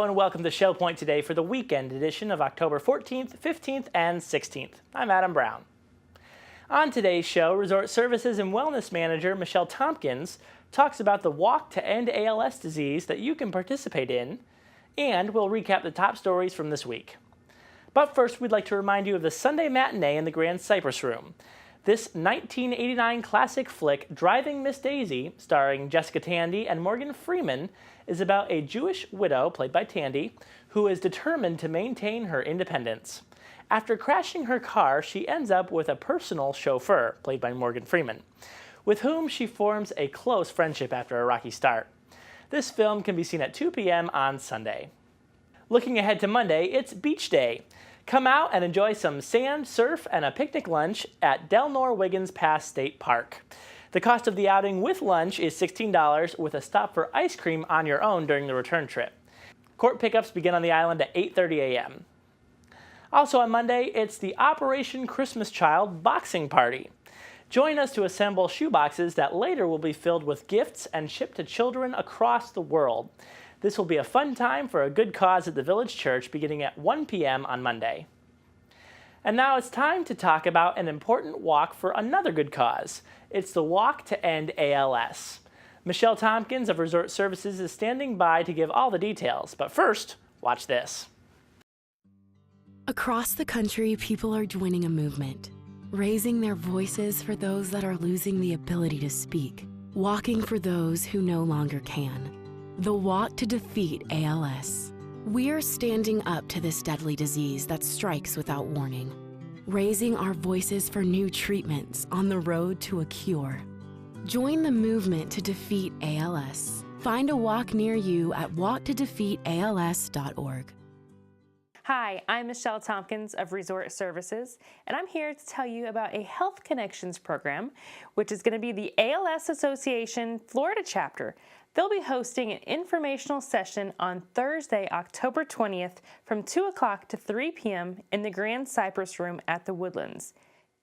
and welcome to Shell Point Today for the weekend edition of October 14th, 15th, and 16th. I'm Adam Brown. On today's show, Resort Services and Wellness Manager Michelle Tompkins talks about the walk to end ALS disease that you can participate in, and we'll recap the top stories from this week. But first, we'd like to remind you of the Sunday matinee in the Grand Cypress Room. This 1989 classic flick, Driving Miss Daisy, starring Jessica Tandy and Morgan Freeman, is about a Jewish widow, played by Tandy, who is determined to maintain her independence. After crashing her car, she ends up with a personal chauffeur, played by Morgan Freeman, with whom she forms a close friendship after a rocky start. This film can be seen at 2 p.m. on Sunday. Looking ahead to Monday, it's Beach Day. Come out and enjoy some sand, surf, and a picnic lunch at Delnor Wiggins Pass State Park. The cost of the outing with lunch is $16, with a stop for ice cream on your own during the return trip. Court pickups begin on the island at 8:30 a.m. Also on Monday, it's the Operation Christmas Child Boxing Party. Join us to assemble shoeboxes that later will be filled with gifts and shipped to children across the world. This will be a fun time for a good cause at the Village Church beginning at 1 p.m. on Monday. And now it's time to talk about an important walk for another good cause. It's the Walk to End ALS. Michelle Tompkins of Resort Services is standing by to give all the details. But first, watch this. Across the country, people are joining a movement, raising their voices for those that are losing the ability to speak, walking for those who no longer can. The Walk to Defeat ALS. We're standing up to this deadly disease that strikes without warning, raising our voices for new treatments on the road to a cure. Join the movement to defeat ALS. Find a walk near you at walktodefeatals.org. Hi, I'm Michelle Tompkins of Resort Services, and I'm here to tell you about a Health Connections program, which is going to be the ALS Association Florida chapter. They'll be hosting an informational session on Thursday, October 20th from 2 o'clock to 3 p.m. in the Grand Cypress Room at the Woodlands.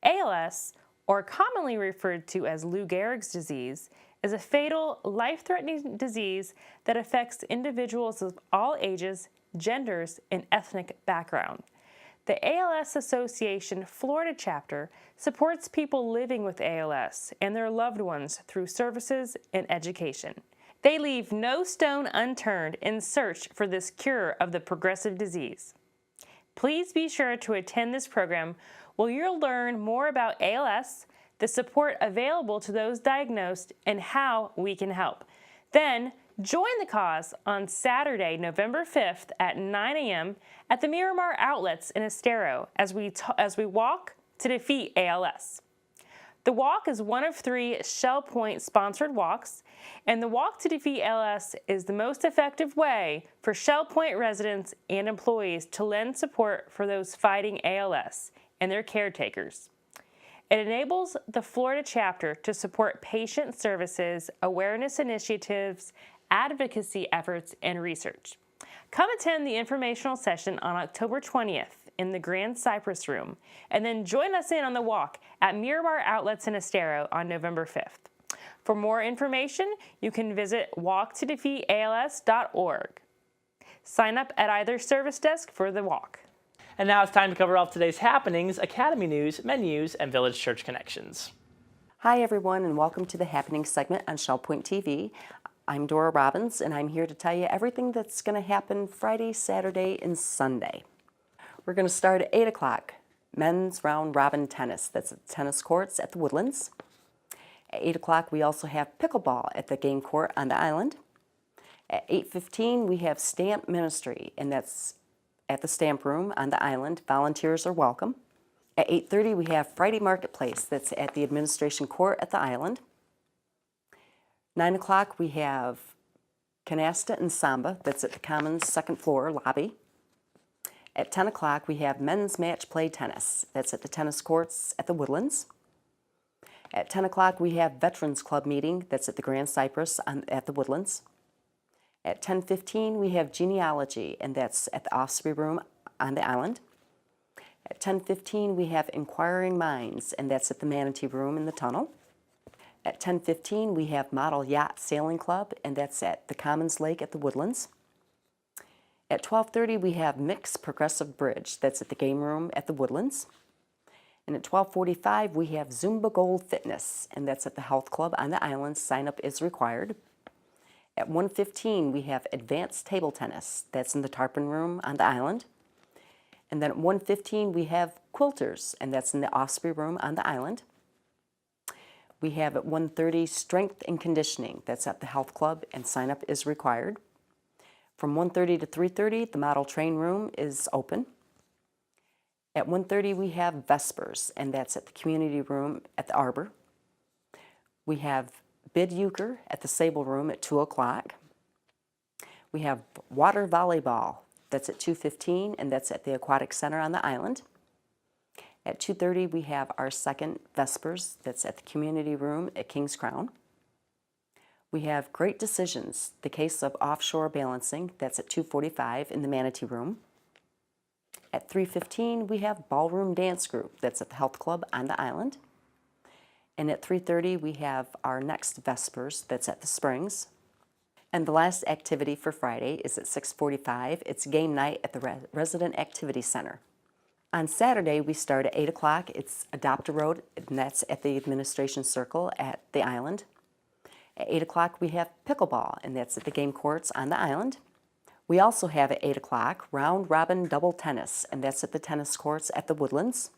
ALS, or commonly referred to as Lou Gehrig's disease, is a fatal, life-threatening disease that affects individuals of all ages, genders, and ethnic background. The ALS Association Florida chapter supports people living with ALS and their loved ones through services and education. They leave no stone unturned in search for this cure of the progressive disease. Please be sure to attend this program where you'll learn more about ALS, the support available to those diagnosed, and how we can help. Then, join the cause on Saturday, November 5th at 9 a.m. at the Miramar Outlets in Estero as we walk to defeat ALS. The walk is one of 3 Shell Point sponsored walks, and the Walk to Defeat ALS is the most effective way for Shell Point residents and employees to lend support for those fighting ALS and their caretakers. It enables the Florida chapter to support patient services, awareness initiatives, advocacy efforts, and research. Come attend the informational session on October 20th in the Grand Cypress Room, and then join us in on the walk at Miramar Outlets in Estero on November 5th. For more information, you can visit walktodefeatals.org. Sign up at either service desk for the walk. And now it's time to cover all of today's happenings, Academy news, menus, and Village Church connections. Hi everyone, and welcome to the Happenings segment on Shell Point TV. I'm Dora Robbins, and I'm here to tell you everything that's going to happen Friday, Saturday, and Sunday. We're going to start at 8 o'clock, men's round robin tennis. That's at tennis courts at the Woodlands. At 8 o'clock, we also have pickleball at the game court on the island. At 8:15, we have stamp ministry, and that's at the stamp room on the island. Volunteers are welcome. At 8:30, we have Friday Marketplace. That's at the administration court at the island. 9 o'clock, we have canasta and samba. That's at the Commons second floor lobby. At 10 o'clock, we have men's match play tennis. That's at the tennis courts at the Woodlands. At 10 o'clock, we have Veterans Club meeting. That's at the Grand Cypress at the Woodlands. At 10:15, we have genealogy, and that's at the Osprey Room on the island. At 10:15, we have Inquiring Minds, and that's at the Manatee Room in the tunnel. At 10:15, we have Model Yacht Sailing Club, and that's at the Commons Lake at the Woodlands. At 12:30, we have Mixed Progressive Bridge. That's at the game room at the Woodlands. And at 12:45, we have Zumba Gold Fitness, and that's at the Health Club on the island. Sign up is required. At 1:15, we have Advanced Table Tennis. That's in the Tarpon Room on the island. And then at 1:15, we have Quilters, and that's in the Osprey Room on the island. We have at 1:30 Strength and Conditioning. That's at the Health Club, and sign up is required. From 1:30 to 3:30, the Model Train Room is open. At 1:30, we have Vespers, and that's at the Community Room at the Arbor. We have Bid Euchre at the Sable Room at 2 o'clock. We have Water Volleyball. That's at 2:15, and that's at the Aquatic Center on the island. At 2:30, we have our second Vespers. That's at the Community Room at King's Crown. We have Great Decisions, the case of offshore balancing. That's at 2:45 in the Manatee Room. At 3:15, we have Ballroom Dance Group. That's at the Health Club on the island. And at 3:30, we have our next Vespers. That's at the Springs. And the last activity for Friday is at 6:45. It's game night at the Resident Activity Center. On Saturday, we start at 8 o'clock. It's Adopt a Road, and that's at the Administration Circle at the island. At 8 o'clock, we have Pickleball, and that's at the game courts on the island. We also have at 8 o'clock Round Robin Double Tennis, and that's at the tennis courts at the Woodlands.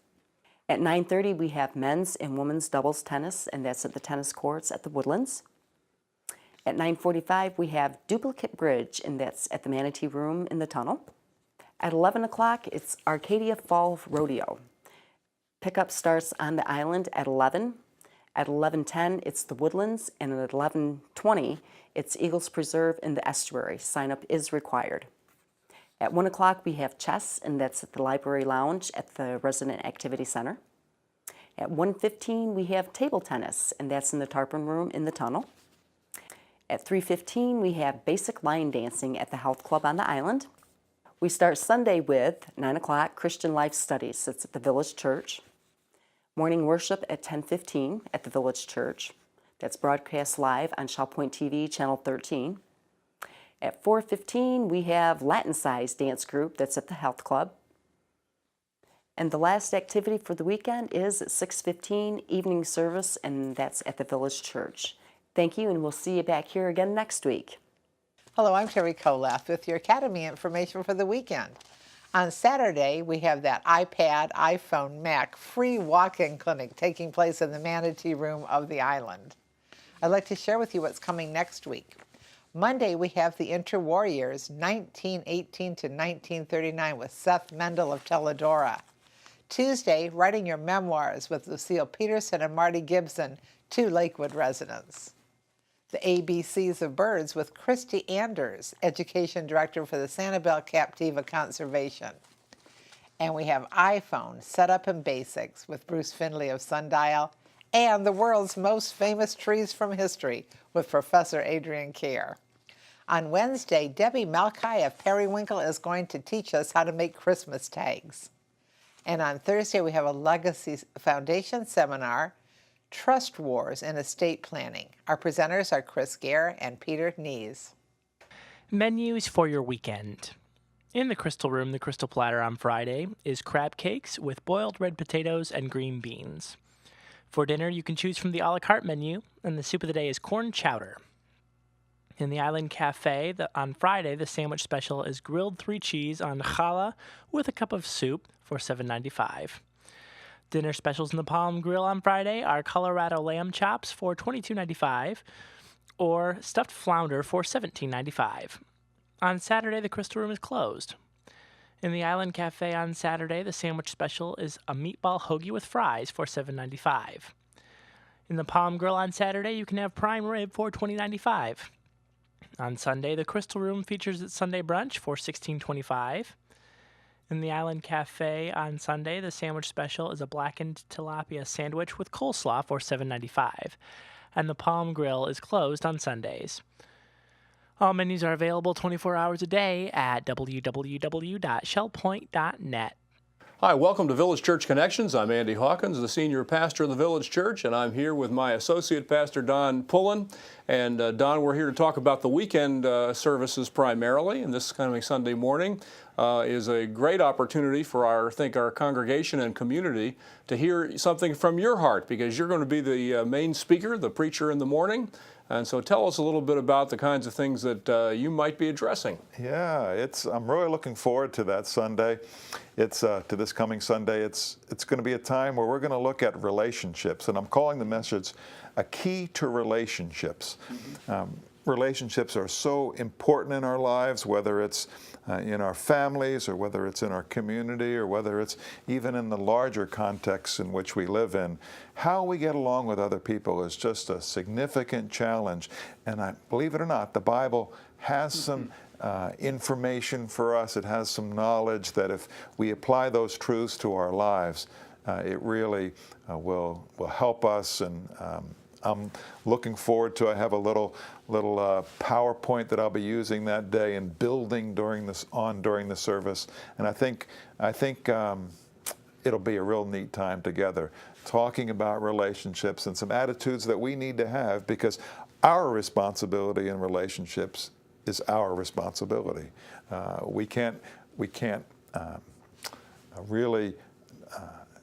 At 9:30, we have Men's and Women's Doubles Tennis, and that's at the tennis courts at the Woodlands. At 9:45, we have Duplicate Bridge, and that's at the Manatee Room in the tunnel. At 11 o'clock, it's Arcadia Fall Rodeo. Pickup starts on the island at 11. At 11:10, it's the Woodlands, and at 11:20, it's Eagles Preserve in the estuary. Sign up is required. At 1 o'clock, we have chess, and that's at the Library Lounge at the Resident Activity Center. At 1:15, we have table tennis, and that's in the Tarpon Room in the tunnel. At 3:15, we have basic line dancing at the Health Club on the island. We start Sunday with 9 o'clock Christian Life Studies. It's at the Village Church. Morning worship at 10:15 at the Village Church. That's broadcast live on Shell Point TV, Channel 13. At 4:15, we have Latin Size Dance Group. That's at the Health Club. And the last activity for the weekend is at 6:15, evening service, and that's at the Village Church. Thank you, and we'll see you back here again next week. Hello, I'm Terry Kolath with your Academy information for the weekend. On Saturday, we have that iPad, iPhone, Mac free walk-in clinic taking place in the Manatee Room of the island. I'd like to share with you what's coming next week. Monday, we have the Interwarriors 1918 to 1939 with Seth Mendel of Teledora. Tuesday, writing your memoirs with Lucille Peterson and Marty Gibson, 2 Lakewood residents. The ABCs of Birds with Christy Anders, Education Director for the Sanibel Captiva Conservation. And we have iPhone, Setup and Basics with Bruce Findlay of Sundial, and the world's most famous trees from history with Professor Adrian Kerr. On Wednesday, Debbie Malkai of Periwinkle is going to teach us how to make Christmas tags. And on Thursday, we have a Legacy Foundation seminar, Trust Wars in Estate Planning. Our presenters are Chris Gare and Peter Nees. Menus for your weekend. In the Crystal Room, the Crystal Platter on Friday is crab cakes with boiled red potatoes and green beans. For dinner, you can choose from the a la carte menu, and the soup of the day is corn chowder. In the Island Cafe, on Friday, the sandwich special is grilled 3 cheese on challah with a cup of soup for $7.95. Dinner specials in the Palm Grill on Friday are Colorado lamb chops for $22.95 or stuffed flounder for $17.95. On Saturday, the Crystal Room is closed. In the Island Cafe on Saturday, the sandwich special is a meatball hoagie with fries for $7.95. In the Palm Grill on Saturday, you can have prime rib for $20.95. On Sunday, the Crystal Room features its Sunday brunch for $16.25. In the Island Cafe on Sunday, the sandwich special is a blackened tilapia sandwich with coleslaw for $7.95, and the Palm Grill is closed on Sundays. All menus are available 24 hours a day at www.shellpoint.net. Hi, welcome to Village Church Connections. I'm Andy Hawkins, the senior pastor of the Village Church, and I'm here with my associate pastor, Don Pullen. And Don, we're here to talk about the weekend services primarily, and this coming Sunday morning is a great opportunity for our congregation and community to hear something from your heart, because you're going to be the main speaker, the preacher in the morning. And so tell us a little bit about the kinds of things that you might be addressing. Yeah, I'm really looking forward to that Sunday. To this coming Sunday. It's going to be a time where we're going to look at relationships, and I'm calling the message "A Key to Relationships." Relationships are so important in our lives, whether it's in our families, or whether it's in our community, or whether it's even in the larger context in which we live in. How we get along with other people is just a significant challenge. And believe it or not, the Bible has some information for us. It has some knowledge that if we apply those truths to our lives, it really will help us. And I'm looking forward to. I have a little PowerPoint that I'll be using that day and building during the service. And I think it'll be a real neat time together, talking about relationships and some attitudes that we need to have, because our responsibility in relationships is our responsibility. We can't really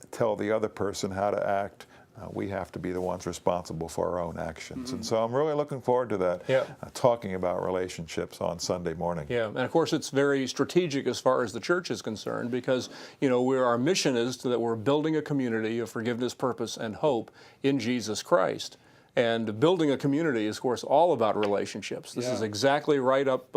tell the other person how to act. We have to be the ones responsible for our own actions. Mm-hmm. And so I'm really looking forward to that, talking about relationships on Sunday morning. Yeah, and of course it's very strategic as far as the church is concerned, because our mission is that we're building a community of forgiveness, purpose, and hope in Jesus Christ. And building a community is, of course, all about relationships. This is exactly right up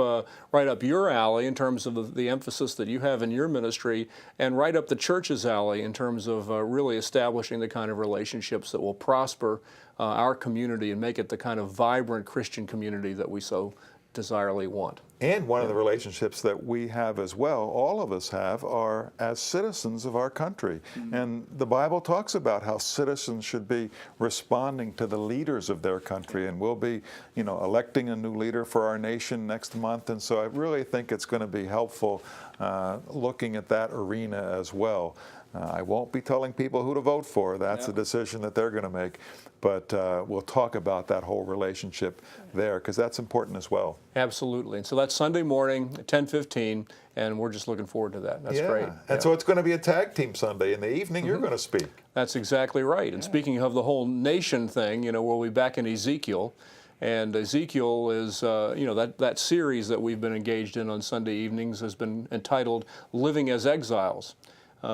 your alley in terms of the emphasis that you have in your ministry, and right up the church's alley in terms of really establishing the kind of relationships that will prosper our community and make it the kind of vibrant Christian community that we so desirably want. And one of the relationships that we have as well, all of us have, are as citizens of our country. Mm-hmm. And the Bible talks about how citizens should be responding to the leaders of their country. And we'll be, electing a new leader for our nation next month. And so I really think it's going to be helpful looking at that arena as well. I won't be telling people who to vote for. That's a decision that they're going to make. But we'll talk about that whole relationship there, because that's important as well. Absolutely. And so that's Sunday morning at 10:15, and we're just looking forward to that. That's great. And so it's going to be a tag team Sunday. In the evening, you're going to speak. That's exactly right. And speaking of the whole nation thing, we'll be back in Ezekiel. And Ezekiel is, that series that we've been engaged in on Sunday evenings has been entitled Living as Exiles.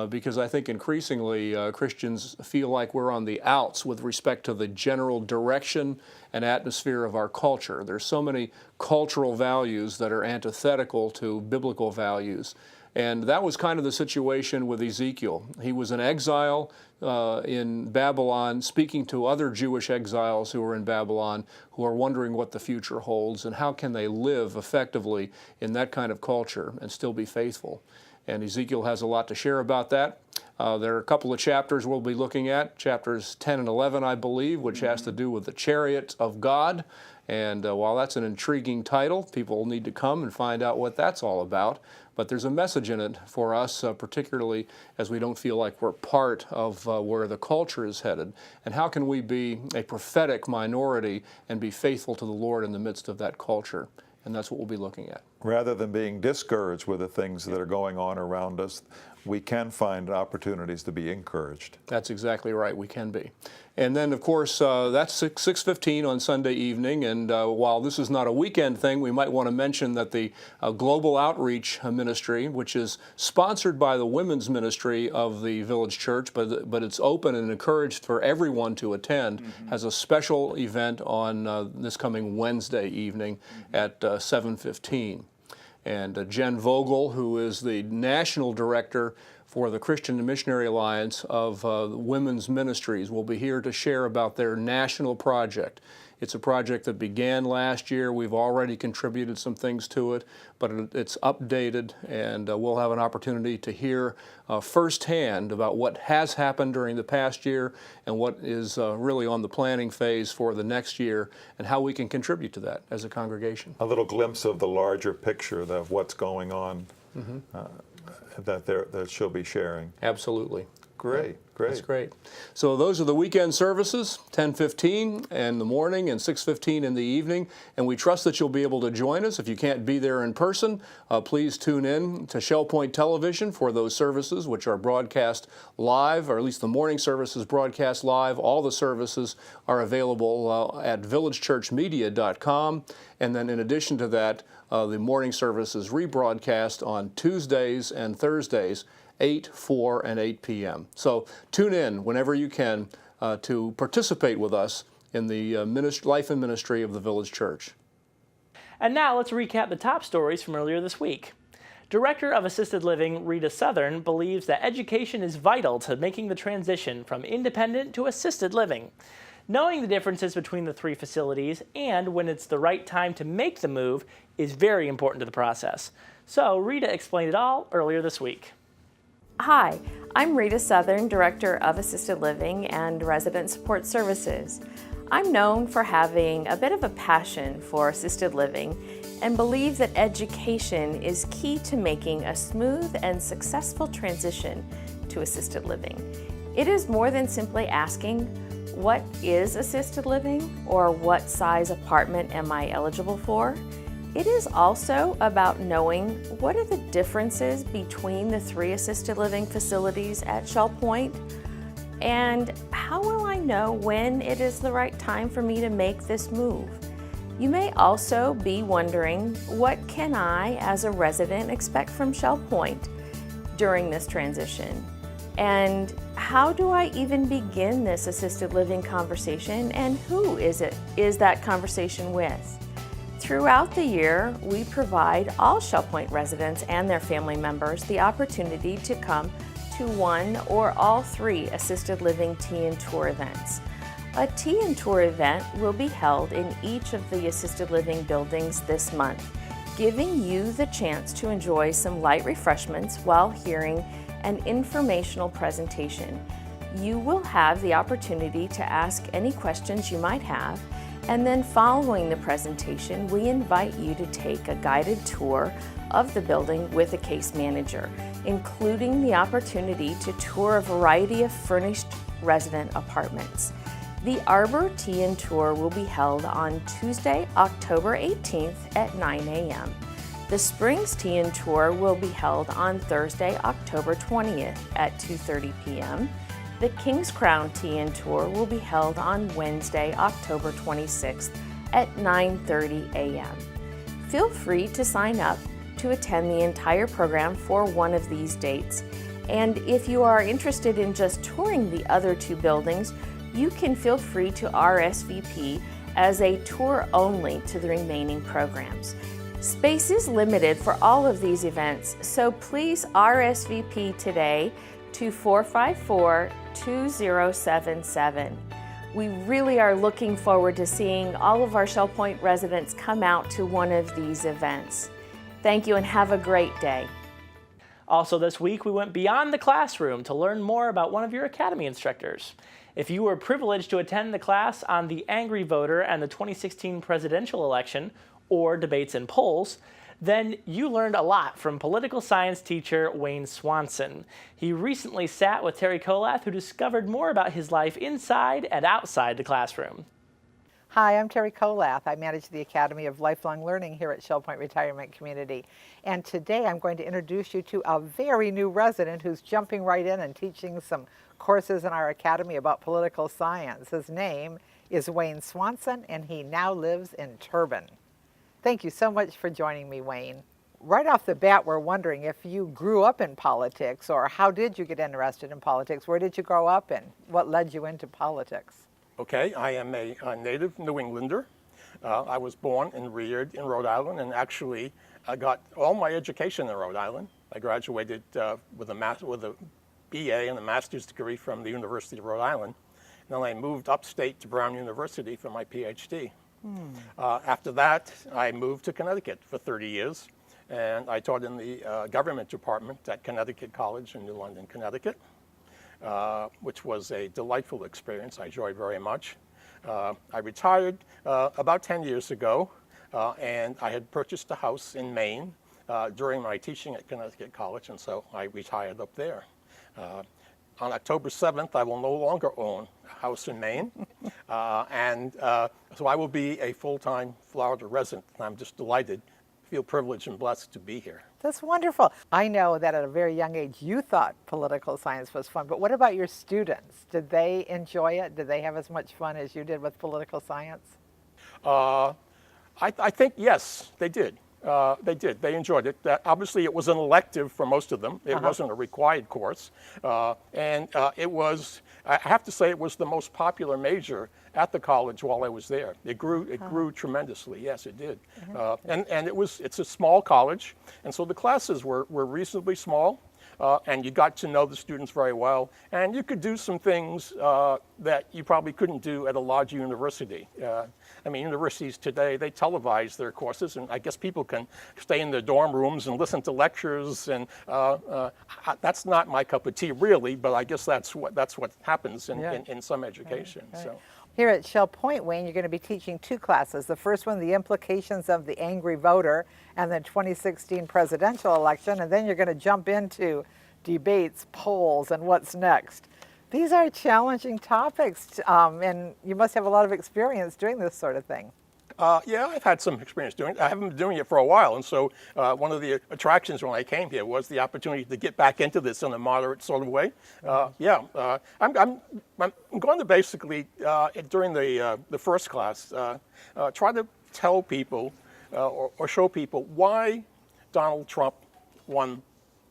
Because I think increasingly Christians feel like we're on the outs with respect to the general direction and atmosphere of our culture. There's so many cultural values that are antithetical to biblical values. And that was kind of the situation with Ezekiel. He was an exile in Babylon, speaking to other Jewish exiles who were in Babylon, who are wondering what the future holds and how can they live effectively in that kind of culture and still be faithful. And Ezekiel has a lot to share about that. There are a couple of chapters we'll be looking at, chapters 10 and 11, I believe, which has to do with the chariot of God. And while that's an intriguing title, people need to come and find out what that's all about. But there's a message in it for us, particularly as we don't feel like we're part of where the culture is headed. And how can we be a prophetic minority and be faithful to the Lord in the midst of that culture? And that's what we'll be looking at. Rather than being discouraged with the things that are going on around us, we can find opportunities to be encouraged. That's exactly right. We can be. And then, of course, that's 6:15 on Sunday evening. And while this is not a weekend thing, we might want to mention that the Global Outreach Ministry, which is sponsored by the women's ministry of the Village Church, but it's open and encouraged for everyone to attend, has a special event on this coming Wednesday evening at 7:15. And Jen Vogel, who is the national director for the Christian and Missionary Alliance of Women's Ministries, will be here to share about their national project. It's a project that began last year. We've already contributed some things to it, but it's updated, and we'll have an opportunity to hear firsthand about what has happened during the past year and what is really on the planning phase for the next year, and how we can contribute to that as a congregation. A little glimpse of the larger picture of what's going on that she'll be sharing. Absolutely. Great, great. That's great. So those are the weekend services, 10:15 in the morning and 6:15 in the evening. And we trust that you'll be able to join us. If you can't be there in person, please tune in to Shell Point Television for those services, which are broadcast live, or at least the morning services broadcast live. All the services are available at villagechurchmedia.com. And then in addition to that, the morning service is rebroadcast on Tuesdays and Thursdays, 8, 4, and 8 p.m. So tune in whenever you can to participate with us in the life and ministry of the Village Church. And now let's recap the top stories from earlier this week. Director of Assisted Living Rita Southern believes that education is vital to making the transition from independent to assisted living. Knowing the differences between the three facilities and when it's the right time to make the move is very important to the process. So Rita explained it all earlier this week. Hi, I'm Rita Southern, Director of Assisted Living and Resident Support Services. I'm known for having a bit of a passion for assisted living and believe that education is key to making a smooth and successful transition to assisted living. It is more than simply asking, what is assisted living or what size apartment am I eligible for? It is also about knowing what are the differences between the three assisted living facilities at Shell Point, and how will I know when it is the right time for me to make this move? You may also be wondering, what can I as a resident expect from Shell Point during this transition? And how do I even begin this assisted living conversation, and who is that conversation with? Throughout the year, we provide all Shell Point residents and their family members the opportunity to come to one or all three assisted living tea and tour events. A tea and tour event will be held in each of the assisted living buildings this month, giving you the chance to enjoy some light refreshments while hearing an informational presentation. You will have the opportunity to ask any questions you might have, and then following the presentation, we invite you to take a guided tour of the building with a case manager, including the opportunity to tour a variety of furnished resident apartments. The Arbor Tea and Tour will be held on Tuesday, October 18th at 9 a.m. The Springs Tea and Tour will be held on Thursday, October 20th at 2:30 p.m. The King's Crown Tea and Tour will be held on Wednesday, October 26th at 9:30 a.m. Feel free to sign up to attend the entire program for one of these dates. And if you are interested in just touring the other two buildings, you can feel free to RSVP as a tour only to the remaining programs. Space is limited for all of these events, so please RSVP today to 454-2077. We really are looking forward to seeing all of our Shell Point residents come out to one of these events. Thank you and have a great day. Also this week, we went beyond the classroom to learn more about one of your Academy instructors. If you were privileged to attend the class on the angry voter and the 2016 presidential election, or debates and polls, then you learned a lot from political science teacher Wayne Swanson. He recently sat with Terry Kolath, who discovered more about his life inside and outside the classroom. Hi, I'm Terry Kolath. I manage the Academy of Lifelong Learning here at Shell Point Retirement Community. And today I'm going to introduce you to a very new resident who's jumping right in and teaching some courses in our Academy about political science. His name is Wayne Swanson, and he now lives in Turbin. Thank you so much for joining me, Wayne. Right off the bat, we're wondering if you grew up in politics, or how did you get interested in politics? Where did you grow up and what led you into politics? Okay, I am a native New Englander. I was born and reared in Rhode Island, and actually I got all my education in Rhode Island. I graduated with a BA and a master's degree from the University of Rhode Island. And then I moved upstate to Brown University for my PhD. After that, I moved to Connecticut for 30 years, and I taught in the government department at Connecticut College in New London, Connecticut, which was a delightful experience. I enjoyed very much. I retired about 10 years ago, and I had purchased a house in Maine during my teaching at Connecticut College, and so I retired up there. On October 7th, I will no longer own a house in Maine, so I will be a full-time Florida resident, and I'm just delighted, feel privileged and blessed to be here. That's wonderful. I know that at a very young age you thought political science was fun, but what about your students? Did they enjoy it? Did they have as much fun as you did with political science? I think, yes, they did. They did. They enjoyed it. Obviously, it was an elective for most of them. It wasn't a required course. It was, I have to say, it was the most popular major at the college while I was there. It grew tremendously. Yes, it did. And it's a small college, and so the classes were reasonably small. And you got to know the students very well, and you could do some things that you probably couldn't do at a large university. I mean, universities today, they televise their courses, and I guess people can stay in their dorm rooms and listen to lectures, and that's not my cup of tea, really, but I guess that's what happens in some education. Right. So. Here at Shell Point, Wayne, you're going to be teaching two classes. The first one, the implications of the angry voter and the 2016 presidential election, and then you're going to jump into debates, polls, and what's next. These are challenging topics, and you must have a lot of experience doing this sort of thing. Yeah, I've had some experience doing it. I haven't been doing it for a while, and so one of the attractions when I came here was the opportunity to get back into this in a moderate sort of way. I'm going to basically, during the first class, try to tell people or show people why Donald Trump won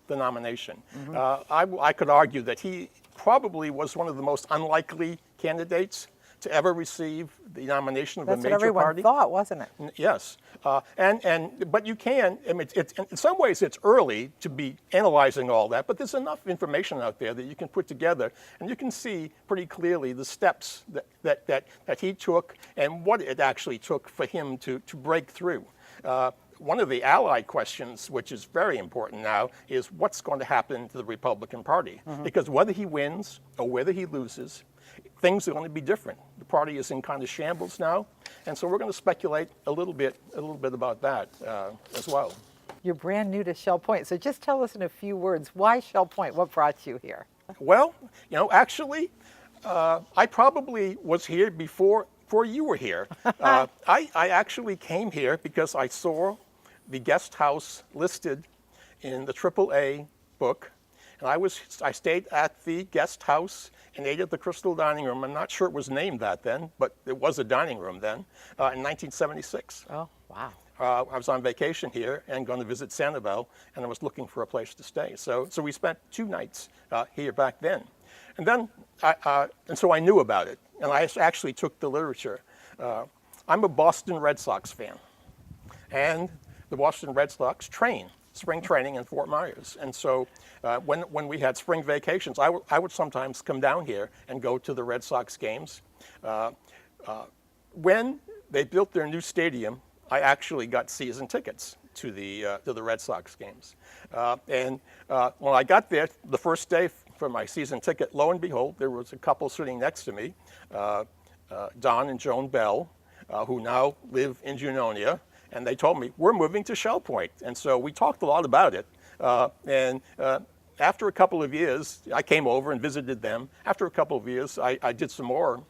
the nomination. I could argue that he probably was one of the most unlikely candidates to ever receive the nomination of a major party. That's what everyone thought, wasn't it? Yes, but you can. I mean, in some ways, it's early to be analyzing all that, but there's enough information out there that you can put together, and you can see pretty clearly the steps that he took and what it actually took for him to break through. One of the allied questions, which is very important now, is what's going to happen to the Republican Party, because whether he wins or whether he loses, things are going to be different. The party is in kind of shambles now, and so we're going to speculate a little bit about that as well. You're brand new to Shell Point, so just tell us in a few words, why Shell Point? What brought you here? Well, actually, I probably was here before you were here. I actually came here because I saw the guest house listed in the AAA book, and I stayed at the guest house and ate at the Crystal Dining Room. I'm not sure it was named that then, but it was a dining room then, in 1976. Oh, wow. I was on vacation here and going to visit Sanibel, and I was looking for a place to stay. So we spent 2 nights here back then. And then, and so I knew about it, and I actually took the literature. I'm a Boston Red Sox fan, and the Boston Red Sox train, spring training in Fort Myers. And so when we had spring vacations, I would sometimes come down here and go to the Red Sox games. When they built their new stadium, I actually got season tickets to the Red Sox games. And when I got there, the first day for my season ticket, lo and behold, there was a couple sitting next to me, Don and Joan Bell, who now live in Junonia. And they told me, we're moving to Shell Point. And so we talked a lot about it. After a couple of years, I came over and visited them. After a couple of years, I did some more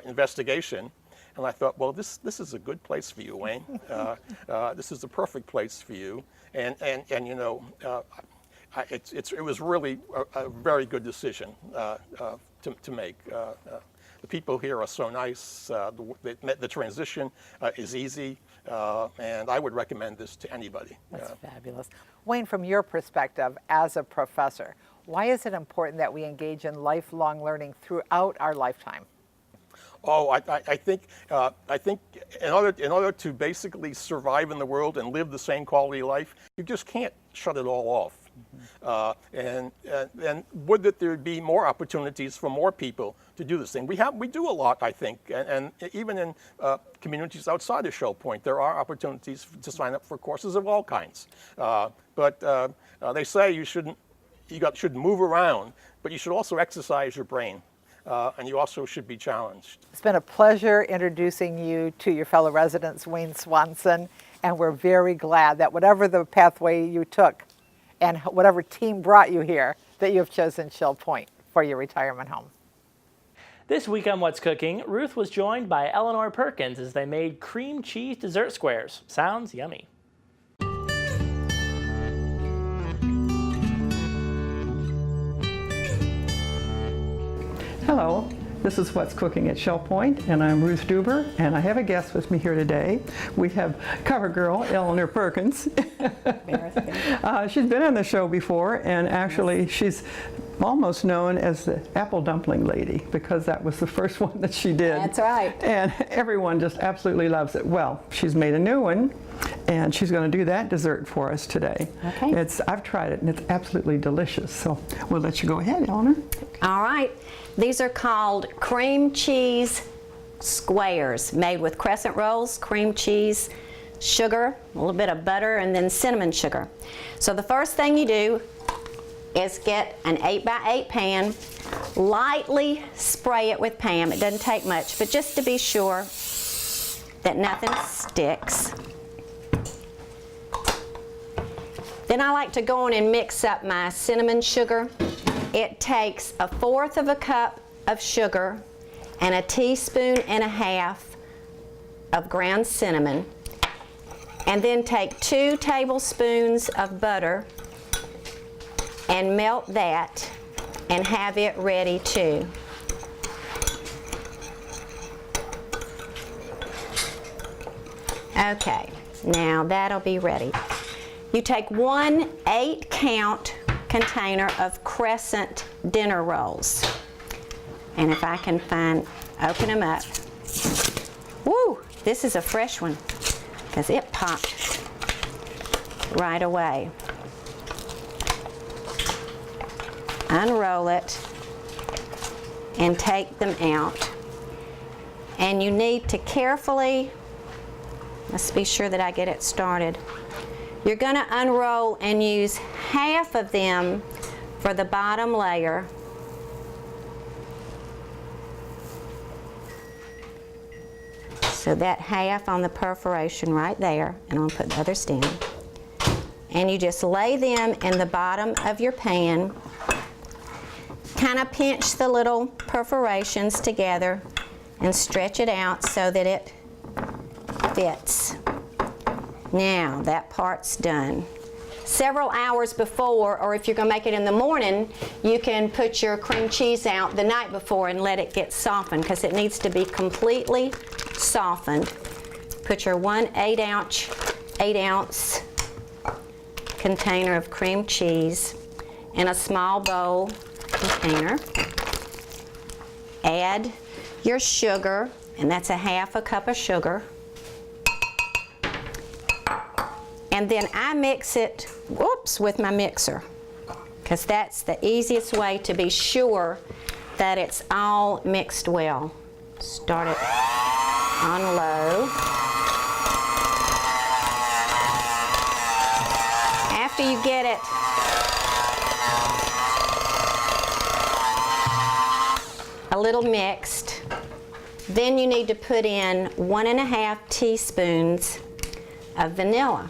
investigation. And I thought, well, this is a good place for you, Wayne. This is the perfect place for you. And it was really a very good decision to make. The people here are so nice. The transition is easy, and I would recommend this to anybody. That's fabulous. Wayne, from your perspective as a professor, why is it important that we engage in lifelong learning throughout our lifetime? Oh, I think in order to basically survive in the world and live the same quality of life, you just can't shut it all off. And would that there be more opportunities for more people to do this thing? We do a lot, I think, and even in communities outside of Shell Point, there are opportunities to sign up for courses of all kinds. But they say you shouldn't move around, but you should also exercise your brain. And you also should be challenged. It's been a pleasure introducing you to your fellow residents, Wayne Swanson And we're very glad that whatever the pathway you took and whatever team brought you here, that you have chosen Shell Point for your retirement home. This week on What's Cooking, Ruth was joined by Eleanor Perkins as they made cream cheese dessert squares. Sounds yummy. Hello, this is What's Cooking at Shell Point, and I'm Ruth Duber, and I have a guest with me here today. We have cover girl Eleanor Perkins. She's been on the show before, and actually she's almost known as the apple dumpling lady because that was the first one that she did. That's right. And everyone just absolutely loves it. Well, she's made a new one, and she's going to do that dessert for us today. Okay. I've tried it, and it's absolutely delicious. So we'll let you go ahead, Eleanor. All right. These are called cream cheese squares, made with crescent rolls, cream cheese, sugar, a little bit of butter, and then cinnamon sugar. So the first thing you do is get an 8x8 pan, lightly spray it with Pam. It doesn't take much, but just to be sure that nothing sticks. Then I like to go on and mix up my cinnamon sugar. It takes 1/4 cup of sugar and 1.5 teaspoons of ground cinnamon, and then take 2 tablespoons of butter and melt that and have it ready too. Okay, now that'll be ready. You take 1 8-count container of crescent dinner rolls. And if I can open them up. Woo, this is a fresh one because it popped right away. Unroll it and take them out. And you need to carefully, let's be sure that I get it started. You're going to unroll and use half of them for the bottom layer. So that half on the perforation right there, and I'm going to put the others down. And you just lay them in the bottom of your pan. Kind of pinch the little perforations together and stretch it out so that it fits. Now that part's done. Several hours before, or if you're going to make it in the morning, you can put your cream cheese out the night before and let it get softened because it needs to be completely softened. Put your 1 8-ounce container of cream cheese in a small bowl container. Add your sugar, and that's 1/2 cup of sugar. And then I mix it, with my mixer, because that's the easiest way to be sure that it's all mixed well. Start it on low. After you get it a little mixed, then you need to put in 1.5 teaspoons of vanilla.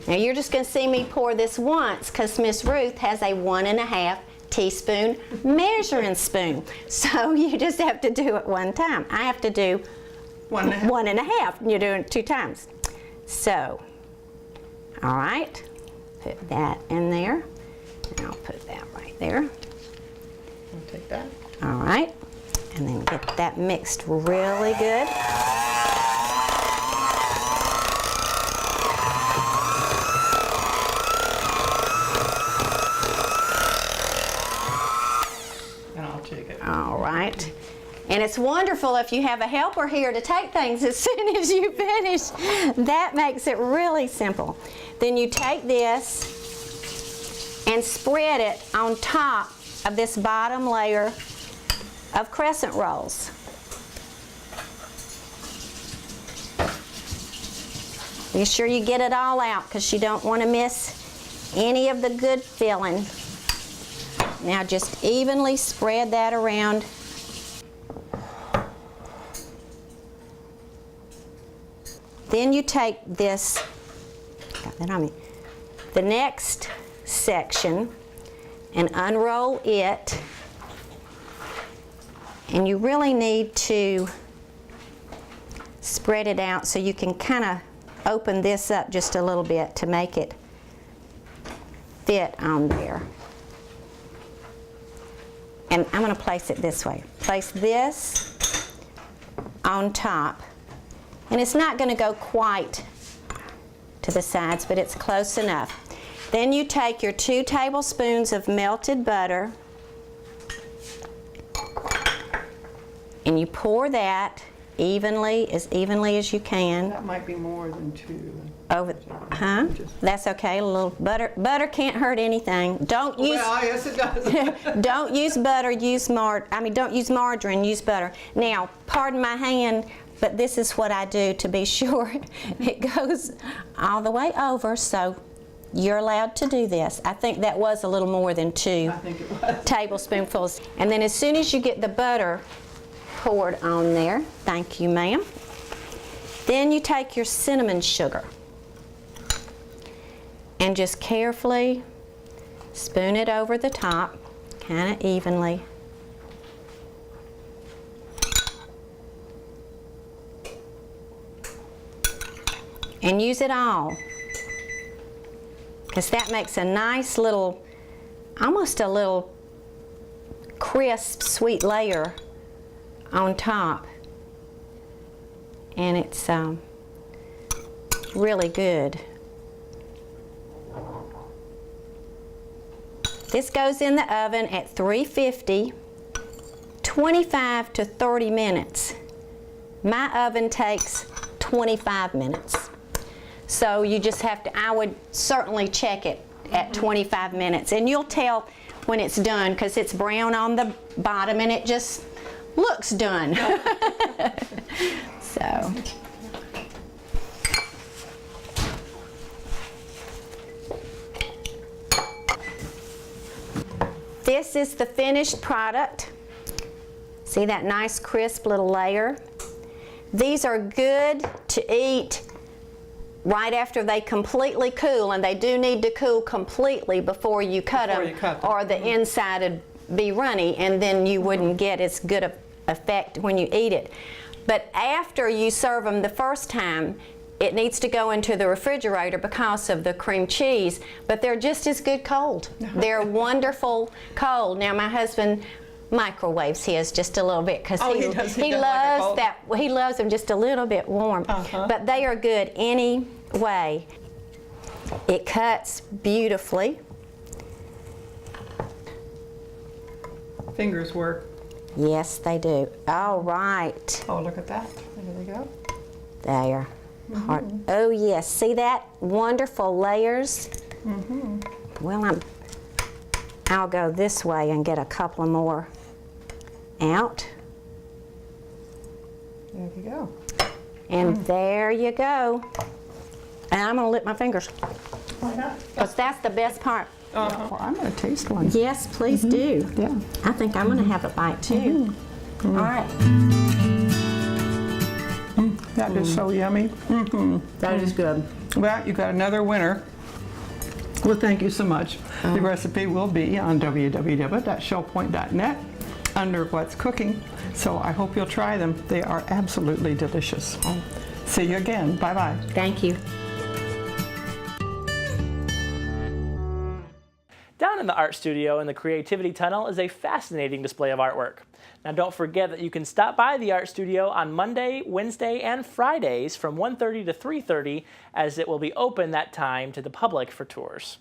Now you're just going to see me pour this once because Miss Ruth has a 1.5 teaspoon measuring spoon. So you just have to do it one time. I have to do 1.5. You're doing it 2 times. So, all right, put that in there. And I'll put that right there. I'll take that. All right, and then get that mixed really good. All right. And it's wonderful if you have a helper here to take things as soon as you finish. That makes it really simple. Then you take this and spread it on top of this bottom layer of crescent rolls. Be sure you get it all out because you don't want to miss any of the good filling. Now just evenly spread that around. Then you take this got that on me. The next section, and unroll it. And you really need to spread it out so you can kind of open this up just a little bit to make it fit on there. And I'm going to place it this way. Place this on top. And it's not going to go quite to the sides, but it's close enough. Then you take your 2 tablespoons of melted butter and you pour that evenly as you can. That might be more than 2. Over, huh? That's okay. A little butter. Butter can't hurt anything. Don't use. Well, yes, it does. Don't use butter. Don't use margarine. Use butter. Now, pardon my hand, but this is what I do to be sure it goes all the way over. So you're allowed to do this. I think that was a little more than 2 tablespoonfuls. And then as soon as you get the butter poured on there, thank you, ma'am. Then you take your cinnamon sugar and just carefully spoon it over the top, kind of evenly. And use it all, because that makes a nice little, almost a little crisp, sweet layer on top. And it's really good. This goes in the oven at 350, 25 to 30 minutes. My oven takes 25 minutes. So you just have to, I would certainly check it at 25 minutes. And you'll tell when it's done because it's brown on the bottom and it just looks done. So. This is the finished product. See that nice crisp little layer? These are good to eat right after they completely cool, and they do need to cool completely before you cut them, or the inside would be runny, and then you wouldn't get as good of effect when you eat it. But after you serve them the first time, it needs to go into the refrigerator because of the cream cheese, but they're just as good cold. They're wonderful cold. Now my husband microwaves his just a little bit because he loves that. He loves them just a little bit warm. But they are good any way. It cuts beautifully. Fingers work. Yes, they do. All right. Oh, look at that. There they go. There. Oh yes, see that? Wonderful layers. Well, I'll go this way and get a couple more out. There you go. And there you go. And I'm gonna lick my fingers. Why not? Because that's the best part. Well, I'm gonna taste one. Yes, please do. Yeah. I think I'm gonna have a bite too. All right. That is so yummy. That is good. Well, you got another winner. Well, thank you so much. The recipe will be on www.shellpoint.net under What's Cooking. So I hope you'll try them. They are absolutely delicious. See you again. Bye-bye. Thank you. Down in the art studio in the Creativity Tunnel is a fascinating display of artwork. Now don't forget that you can stop by the art studio on Monday, Wednesday, and Fridays from 1:30 to 3:30 as it will be open that time to the public for tours.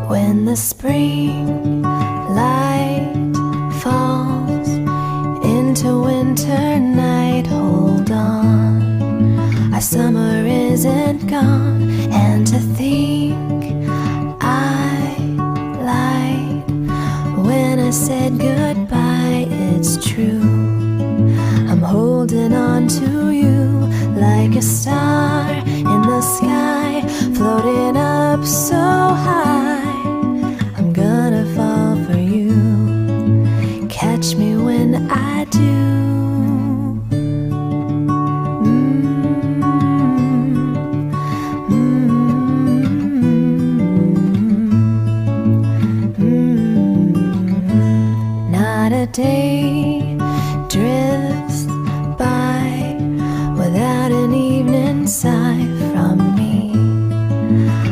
When the spring light falls into winter night, hold on, our summer isn't gone. And to think I lied when I said goodbye. to you like a star in the sky, floating up so high. I'm gonna fall for you. Catch me when I do. Not a day drifts by without an evening sigh from me.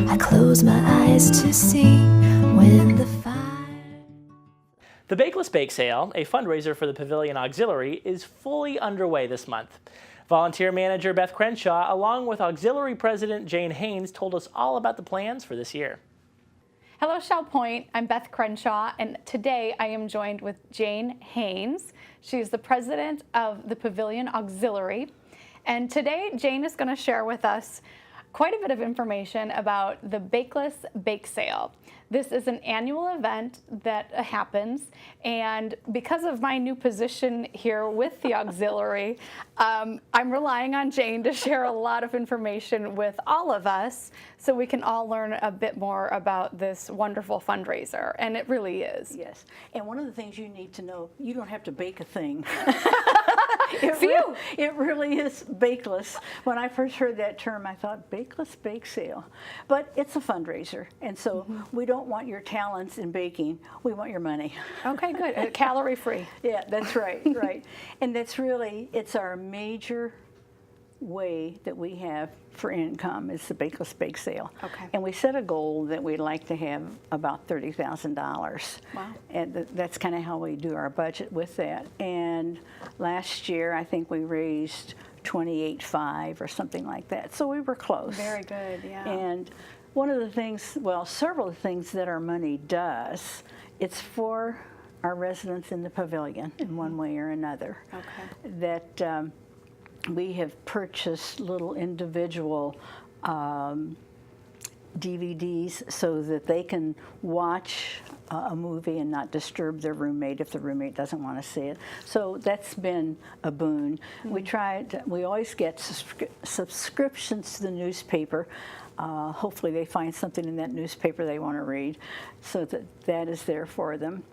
I close my eyes to see when the fire. The Bakeless Bake Sale, a fundraiser for the Pavilion Auxiliary, is fully underway this month. Volunteer manager Beth Crenshaw, along with Auxiliary President Jane Haynes, told us all about the plans for this year. Hello, Shell Point. I'm Beth Crenshaw, and today I am joined with Jane Haynes. She's the president of the Pavilion Auxiliary. And today, Jane is going to share with us quite a bit of information about the Bakeless Bake Sale. This is an annual event that happens, and because of my new position here with the auxiliary, I'm relying on Jane to share a lot of information with all of us so we can all learn a bit more about this wonderful fundraiser, and it really is. Yes, and one of the things you need to know, you don't have to bake a thing. It really is bakeless. When I first heard that term, I thought, Bakeless Bake Sale. But it's a fundraiser, and so we don't want your talents in baking. We want your money. Okay, good. Calorie free. Yeah, that's right, right. And that's really, it's our major way that we have for income is the Bakeless Bake Sale. Okay. And we set a goal that we'd like to have about $30,000. Wow. And that's kind of how we do our budget with that. And last year, I think we raised $28,500 or something like that. So we were close. Very good, yeah. And one of the things, well, several things that our money does, it's for our residents in the pavilion in one way or another. Okay. That we have purchased little individual DVDs so that they can watch a movie and not disturb their roommate if the roommate doesn't want to see it. So that's been a boon. We always get subscriptions to the newspaper. Hopefully they find something in that newspaper they want to read, so that is there for them.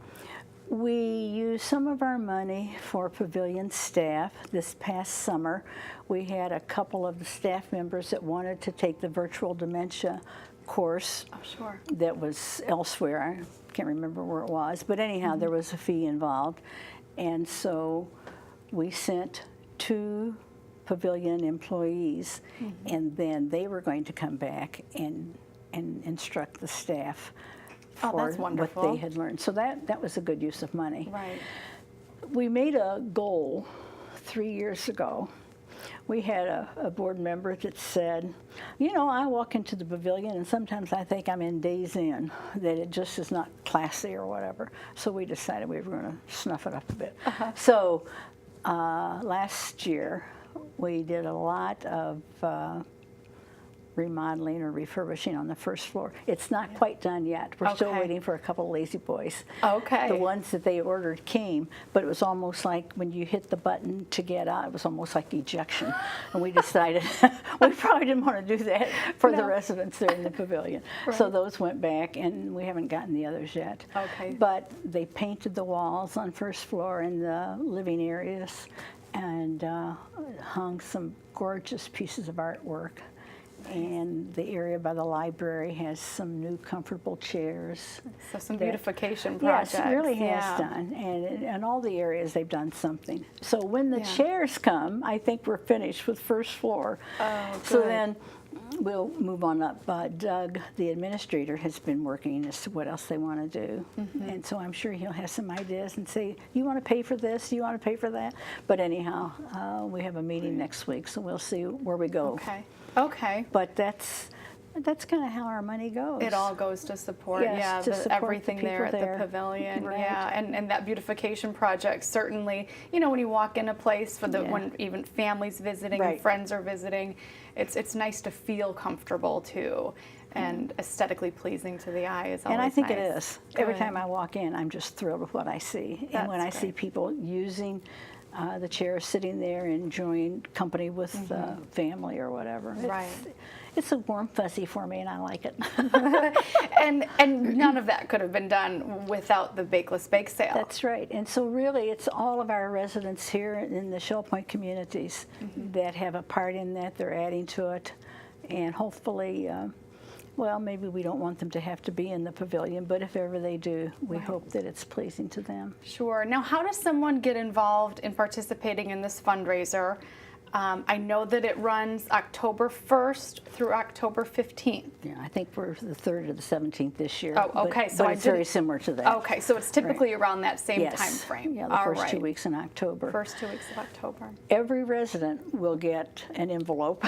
We use some of our money for pavilion staff. This past summer, we had a couple of the staff members that wanted to take the virtual dementia course. Oh, sure. That was elsewhere. I can't remember where it was, but anyhow, there was a fee involved. And so we sent 2 pavilion employees, and then they were going to come back and instruct the staff for what they had learned. So that was a good use of money. Right. We made a goal 3 years ago. We had a board member that said, you know, I walk into the pavilion and sometimes I think I'm in Days Inn, that it just is not classy or whatever. So we decided we were going to snuff it up a bit. So last year we did a lot of remodeling or refurbishing on the first floor. It's not quite done yet. We're still waiting for a couple of lazy boys. Okay. The ones that they ordered came, but it was almost like when you hit the button to get out, it was almost like ejection. And we decided we probably didn't want to do that for the residents there in the pavilion. Right. So those went back, and we haven't gotten the others yet. Okay. But they painted the walls on first floor in the living areas and hung some gorgeous pieces of artwork. And the area by the library has some new comfortable chairs. So some beautification projects. Yes, it really has done. And in all the areas, they've done something. So when the chairs come, I think we're finished with first floor. Oh, good. So then we'll move on up. Doug, the administrator, has been working as to what else they want to do. And so I'm sure he'll have some ideas and say, you want to pay for this? Do you want to pay for that? But anyhow, we have a meeting next week, so we'll see where we go. Okay. Okay. But that's kind of how our money goes. It all goes to support, to support everything the there at there. the pavilion. Right. Yeah, and that beautification project, certainly, you know, when you walk in a place for when even families visiting, and friends are visiting, it's nice to feel comfortable too, and aesthetically pleasing to the eye is always And I think nice. it is. Every time I walk in, I'm just thrilled with what I see. And when I see people using the chair is sitting there enjoying company with family or whatever. Right. It's a warm fuzzy for me, and I like it. and none of that could have been done without the Bakeless Bake Sale. That's right. And so really it's all of our residents here in the Shell Point communities that have a part in that. They're adding to it. And hopefully, well, maybe we don't want them to have to be in the pavilion, but if ever they do, we hope that it's pleasing to them. Sure. Now, how does someone get involved in participating in this fundraiser? I know that it runs October 1st through October 15th. Yeah, I think we're the 3rd or the 17th this year. Oh, okay. But it's very similar to that. Okay, so it's typically around that same time frame. Yeah, the first 2 weeks in October. First 2 weeks of October. Every resident will get an envelope.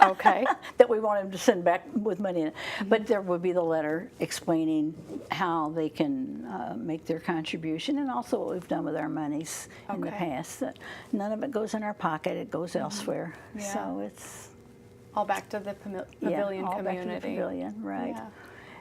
Okay. That we want them to send back with money in it. But there will be the letter explaining how they can make their contribution, and also what we've done with our monies in the past. That none of it goes in our pocket, it goes elsewhere. Yeah. So it's all back to the pavilion all community. Back to the pavilion, right. Yeah.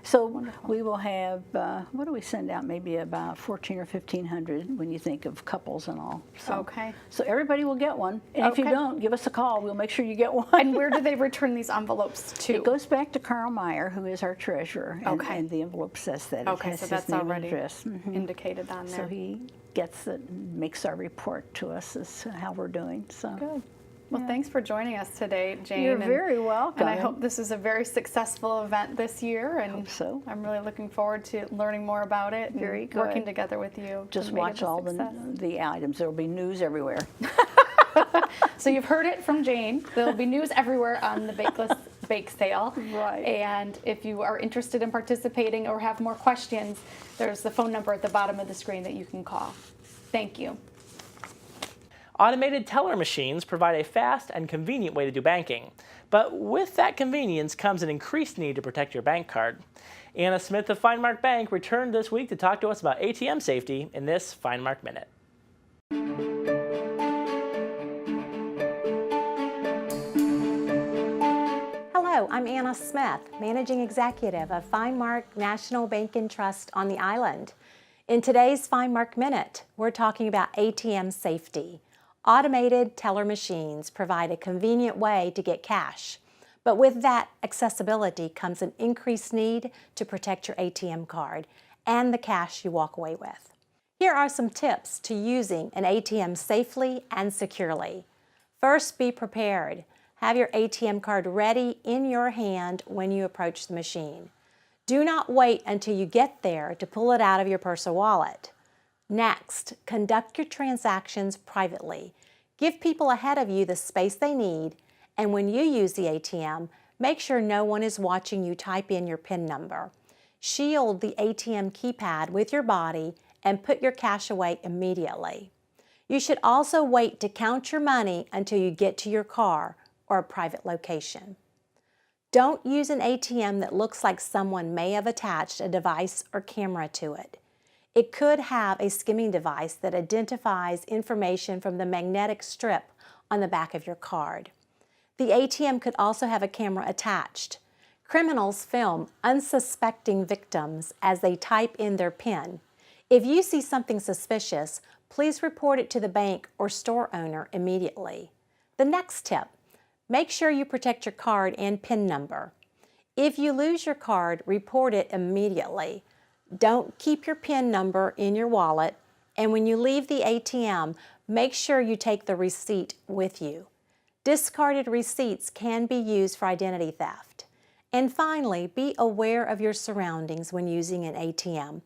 So we will have, what do we send out? Maybe about 1,400 or 1,500 when you think of couples and all. So, okay. So everybody will get one. And if you don't, give us a call. We'll make sure you get one. And where do they return these envelopes to? It goes back to Carl Meyer, who is our treasurer. Okay. And the envelope says that. Okay, it has so his that's name and already address. indicated on there. So he gets it, makes our report to us as to how we're doing. So. Good. Well, thanks for joining us today, Jane. You're very welcome. And I hope this is a very successful event this year. And hope so. I'm really looking forward to learning more about it Very and good. working together with you. Just to make watch it a all success. the items. There will be news everywhere. So you've heard it from Jane. There'll be news everywhere on the Bakeless Bake Sale. Right. And if you are interested in participating or have more questions, there's the phone number at the bottom of the screen that you can call. Thank you. Automated teller machines provide a fast and convenient way to do banking. But with that convenience comes an increased need to protect your bank card. Anna Smith of Finemark Bank returned this week to talk to us about ATM safety in this Finemark Minute. Hello, I'm Anna Smith, Managing Executive of Finemark National Bank and Trust on the island. In today's Finemark Minute, we're talking about ATM safety. Automated teller machines provide a convenient way to get cash, but with that accessibility comes an increased need to protect your ATM card and the cash you walk away with. Here are some tips to using an ATM safely and securely. First, be prepared. Have your ATM card ready in your hand when you approach the machine. Do not wait until you get there to pull it out of your purse or wallet. Next, conduct your transactions privately. Give people ahead of you the space they need, and when you use the ATM, make sure no one is watching you type in your PIN number. Shield the ATM keypad with your body and put your cash away immediately. You should also wait to count your money until you get to your car or a private location. Don't use an ATM that looks like someone may have attached a device or camera to it. It could have a skimming device that identifies information from the magnetic strip on the back of your card. The ATM could also have a camera attached. Criminals film unsuspecting victims as they type in their PIN. If you see something suspicious, please report it to the bank or store owner immediately. The next tip, make sure you protect your card and PIN number. If you lose your card, report it immediately. Don't keep your PIN number in your wallet, and when you leave the ATM, make sure you take the receipt with you. Discarded receipts can be used for identity theft. And finally, be aware of your surroundings when using an ATM.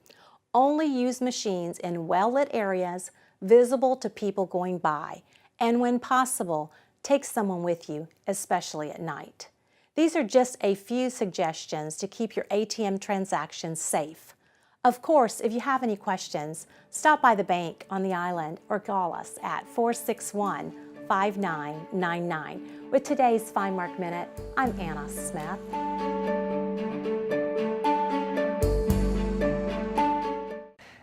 Only use machines in well-lit areas, visible to people going by, and when possible, take someone with you, especially at night. These are just a few suggestions to keep your ATM transactions safe. Of course, if you have any questions, stop by the bank on the island or call us at 461-5999. With today's Finemark Minute, I'm Anna Smith.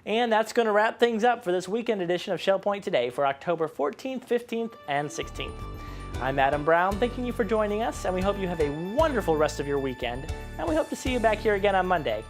And that's going to wrap things up for this weekend edition of Shell Point Today for October 14th, 15th, and 16th. I'm Adam Brown, thanking you for joining us, and we hope you have a wonderful rest of your weekend, and we hope to see you back here again on Monday.